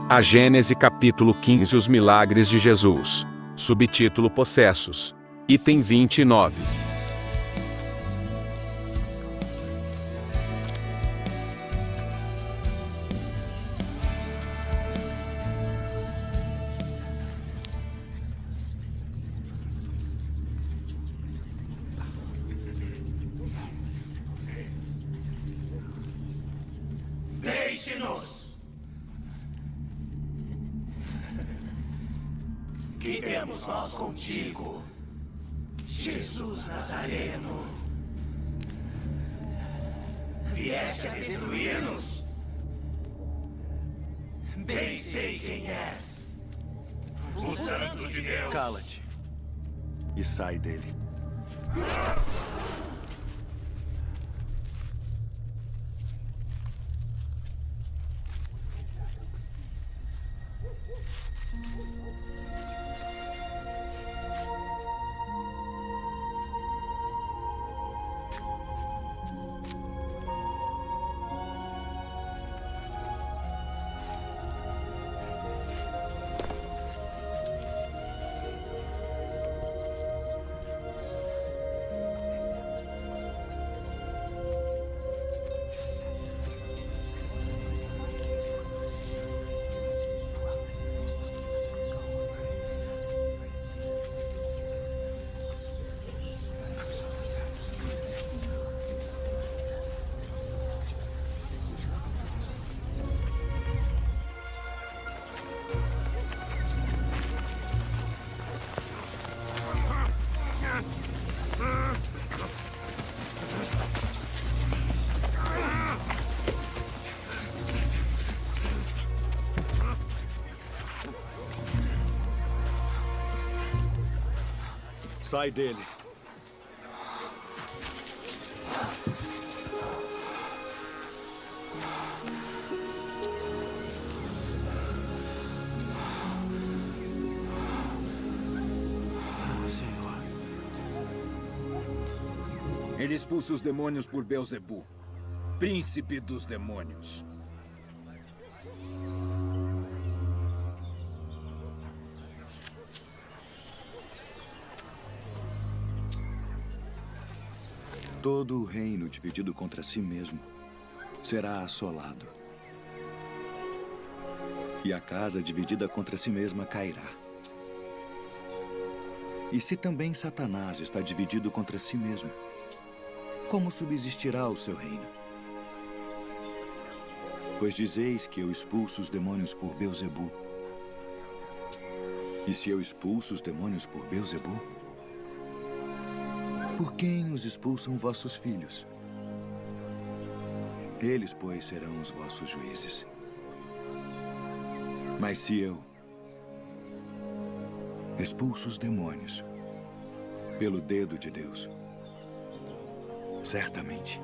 A Gênese capítulo 15 Os milagres de Jesus. Subtítulo Possessos. Item 29. Deixe-nos! Que temos nós contigo, Jesus Nazareno? Vieste a destruir-nos? Bem sei quem és. O Santo de Deus. Cala-te e sai dele. Sai dele. Senhor. Ele expulsa os demônios por Beelzebu, príncipe dos demônios. Todo o reino dividido contra si mesmo será assolado. E a casa dividida contra si mesma cairá. E se também Satanás está dividido contra si mesmo, como subsistirá o seu reino? Pois dizeis que eu expulso os demônios por Beelzebu. E se eu expulso os demônios por Beelzebu, por quem os expulsam vossos filhos? Eles, pois, serão os vossos juízes. Mas se eu expulso os demônios pelo dedo de Deus, certamente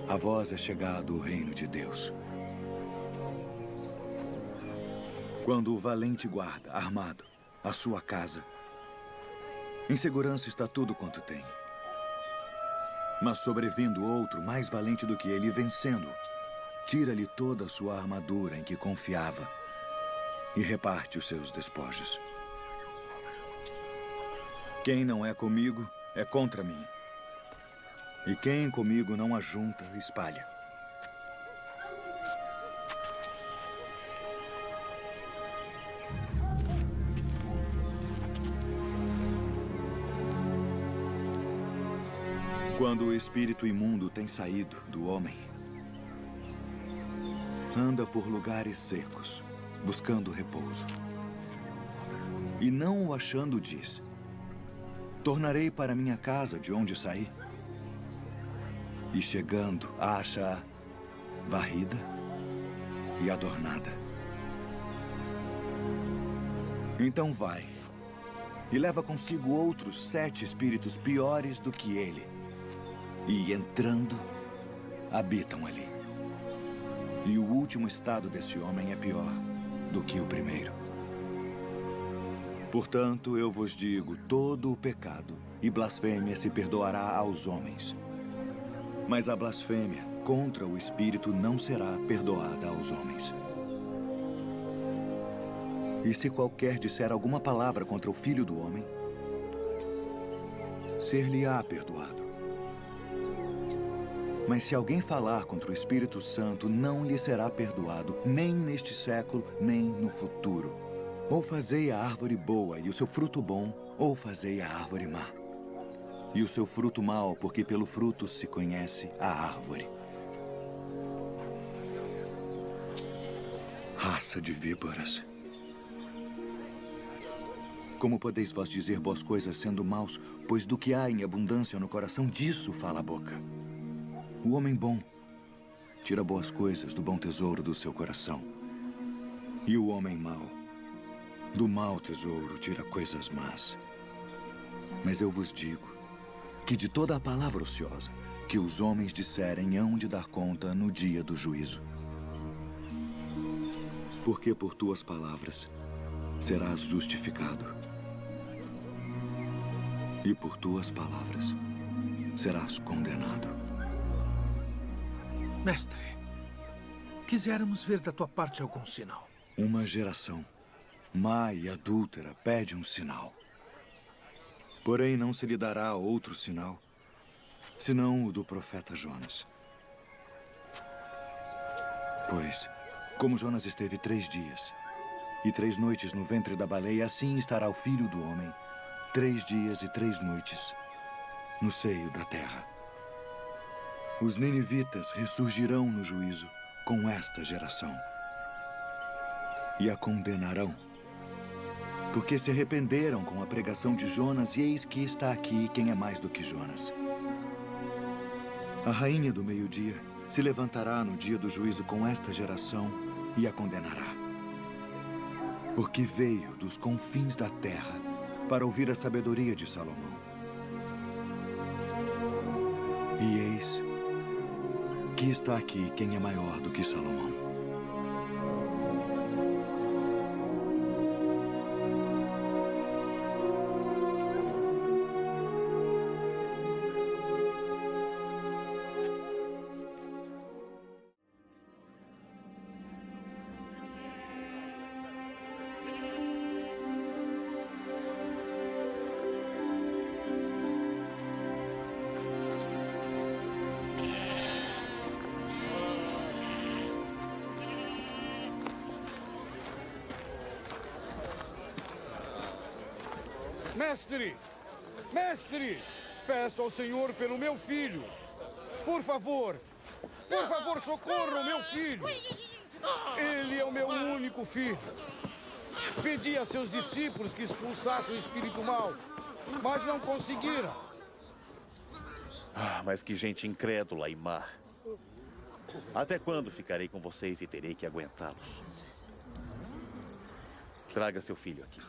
a vós é chegado o reino de Deus. Quando o valente guarda, armado, a sua casa, em segurança está tudo quanto tem. Mas sobrevindo outro, mais valente do que ele, vencendo, tira-lhe toda a sua armadura em que confiava e reparte os seus despojos. Quem não é comigo é contra mim. E quem comigo não ajunta, espalha. Quando o espírito imundo tem saído do homem, anda por lugares secos, buscando repouso. E não o achando, diz: tornarei para minha casa de onde saí. E chegando, acha-a varrida e adornada. Então vai e leva consigo outros 7 espíritos piores do que ele. E entrando, habitam ali. E o último estado desse homem é pior do que o primeiro. Portanto, eu vos digo, todo o pecado e blasfêmia se perdoará aos homens. Mas a blasfêmia contra o Espírito não será perdoada aos homens. E se qualquer disser alguma palavra contra o Filho do Homem, ser-lhe-á perdoado. Mas se alguém falar contra o Espírito Santo, não lhe será perdoado, nem neste século, nem no futuro. Ou fazei a árvore boa e o seu fruto bom, ou fazei a árvore má. E o seu fruto mau, porque pelo fruto se conhece a árvore. Raça de víboras. Como podeis vós dizer boas coisas sendo maus? Pois do que há em abundância no coração, disso fala a boca. O homem bom tira boas coisas do bom tesouro do seu coração. E o homem mau, do mau tesouro, tira coisas más. Mas eu vos digo que de toda a palavra ociosa que os homens disserem hão de dar conta no dia do juízo. Porque por tuas palavras serás justificado. E por tuas palavras serás condenado. Mestre, quiséramos ver da tua parte algum sinal. Uma geração má e adúltera pede um sinal. Porém, não se lhe dará outro sinal, senão o do profeta Jonas. Pois, como Jonas esteve 3 dias e 3 noites no ventre da baleia, assim estará o Filho do Homem 3 dias e 3 noites no seio da terra. Os ninivitas ressurgirão no juízo com esta geração e a condenarão, porque se arrependeram com a pregação de Jonas, e eis que está aqui quem é mais do que Jonas. A rainha do meio-dia se levantará no dia do juízo com esta geração e a condenará, porque veio dos confins da terra para ouvir a sabedoria de Salomão. E eis que está aqui quem é maior do que Salomão. Mestre! Mestre! Peço ao Senhor pelo meu filho. Por favor, socorra o meu filho. Ele é o meu único filho. Pedi a seus discípulos que expulsassem o espírito mau, mas não conseguiram. Ah, mas que gente incrédula e má. Até quando ficarei com vocês e terei que aguentá-los? Traga seu filho aqui.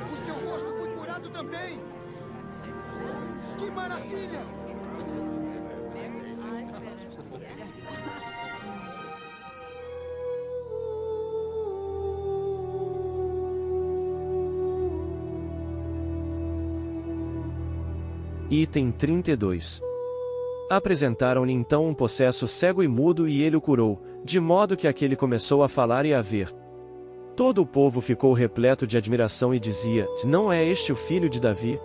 O seu rosto foi curado também! Que maravilha! Item 32. Apresentaram-lhe então um possesso cego e mudo e ele o curou, de modo que aquele começou a falar e a ver. Todo o povo ficou repleto de admiração e dizia: não é este o filho de Davi?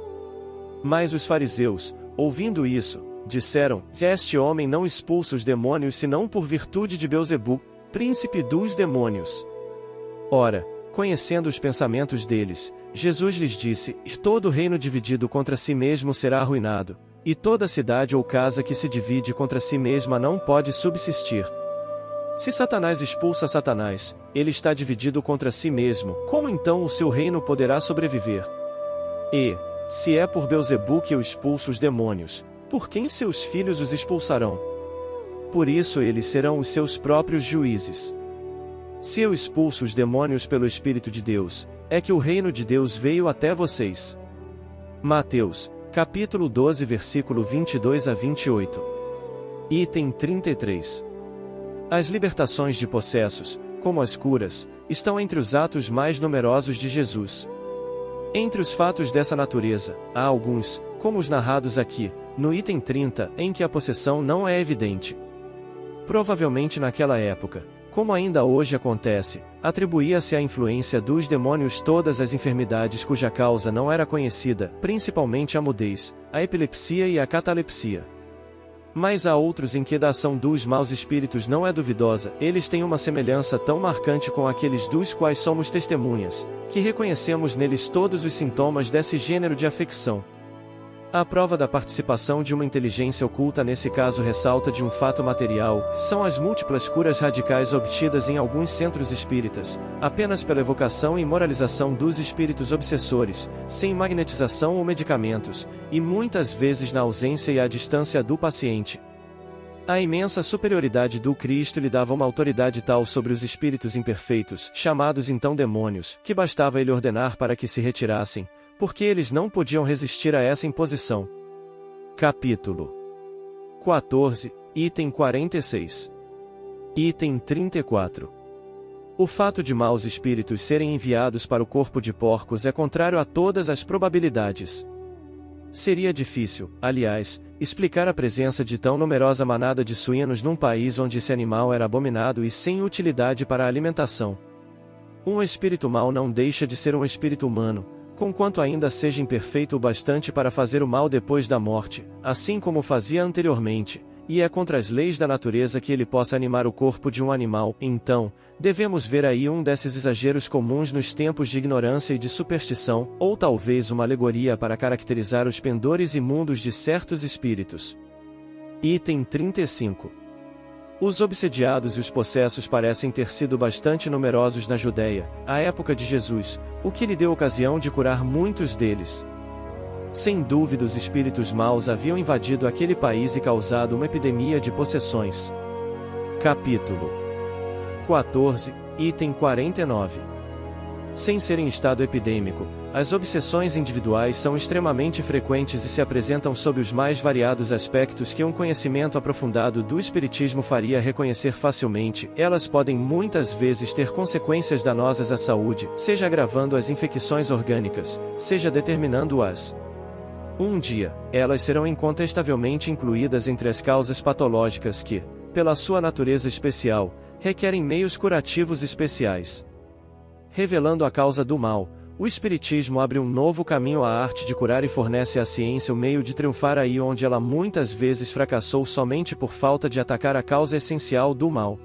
Mas os fariseus, ouvindo isso, disseram: este homem não expulsa os demônios senão por virtude de Beelzebu, príncipe dos demônios. Ora, Conhecendo os pensamentos deles, Jesus lhes disse: todo reino dividido contra si mesmo será arruinado, e toda cidade ou casa que se divide contra si mesma não pode subsistir. Se Satanás expulsa Satanás, ele está dividido contra si mesmo, como então o seu reino poderá sobreviver? E, se é por Beelzebu que eu expulso os demônios, por quem seus filhos os expulsarão? Por isso eles serão os seus próprios juízes. Se eu expulso os demônios pelo Espírito de Deus, é que o reino de Deus veio até vocês. Mateus, capítulo 12, versículo 22 a 28. Item 33. As libertações de possessos, como as curas, estão entre os atos mais numerosos de Jesus. Entre os fatos dessa natureza, há alguns, como os narrados aqui, no item 30, em que a possessão não é evidente. Provavelmente naquela época, como ainda hoje acontece, atribuía-se à influência dos demônios todas as enfermidades cuja causa não era conhecida, principalmente a mudez, a epilepsia e a catalepsia. Mas há outros em que a ação dos maus espíritos não é duvidosa, eles têm uma semelhança tão marcante com aqueles dos quais somos testemunhas, que reconhecemos neles todos os sintomas desse gênero de afecção. A prova da participação de uma inteligência oculta nesse caso ressalta de um fato material, são as múltiplas curas radicais obtidas em alguns centros espíritas, apenas pela evocação e moralização dos espíritos obsessores, sem magnetização ou medicamentos, e muitas vezes na ausência e à distância do paciente. A imensa superioridade do Cristo lhe dava uma autoridade tal sobre os espíritos imperfeitos, chamados então demônios, que bastava ele ordenar para que se retirassem, porque eles não podiam resistir a essa imposição. Capítulo 14, item 46. Item 34. O fato de maus espíritos serem enviados para o corpo de porcos é contrário a todas as probabilidades. Seria difícil, aliás, explicar a presença de tão numerosa manada de suínos num país onde esse animal era abominado e sem utilidade para a alimentação. Um espírito mau não deixa de ser um espírito humano, conquanto ainda seja imperfeito o bastante para fazer o mal depois da morte, assim como fazia anteriormente, e é contra as leis da natureza que ele possa animar o corpo de um animal. Então, devemos ver aí um desses exageros comuns nos tempos de ignorância e de superstição, ou talvez uma alegoria para caracterizar os pendores imundos de certos espíritos. Item 35. Os obsediados e os possessos parecem ter sido bastante numerosos na Judéia, à época de Jesus, o que lhe deu ocasião de curar muitos deles. Sem dúvida os espíritos maus haviam invadido aquele país e causado uma epidemia de possessões. Capítulo 14, item 49. Sem ser em estado epidêmico, as obsessões individuais são extremamente frequentes e se apresentam sob os mais variados aspectos que um conhecimento aprofundado do espiritismo faria reconhecer facilmente. Elas podem muitas vezes ter consequências danosas à saúde, seja agravando as infecções orgânicas, seja determinando-as. Um dia, elas serão incontestavelmente incluídas entre as causas patológicas que, pela sua natureza especial, requerem meios curativos especiais. Revelando a causa do mal, o Espiritismo abre um novo caminho à arte de curar e fornece à ciência o meio de triunfar aí onde ela muitas vezes fracassou somente por falta de atacar a causa essencial do mal.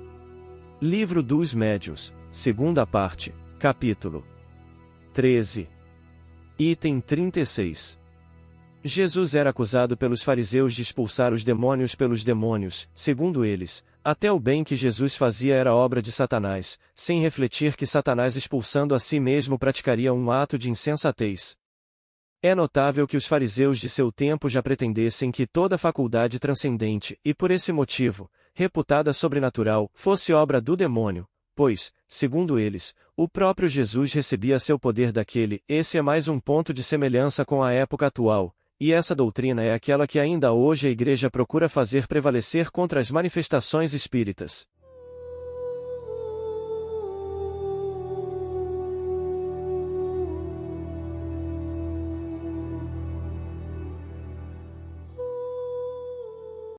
Livro dos Médiuns, segunda parte, capítulo 13. Item 36. Jesus era acusado pelos fariseus de expulsar os demônios pelos demônios, segundo eles, até o bem que Jesus fazia era obra de Satanás, sem refletir que Satanás expulsando a si mesmo praticaria um ato de insensatez. É notável que os fariseus de seu tempo já pretendessem que toda faculdade transcendente, e por esse motivo, reputada sobrenatural, fosse obra do demônio, pois, segundo eles, o próprio Jesus recebia seu poder daquele. Esse é mais um ponto de semelhança com a época atual. E essa doutrina é aquela que ainda hoje a Igreja procura fazer prevalecer contra as manifestações espíritas.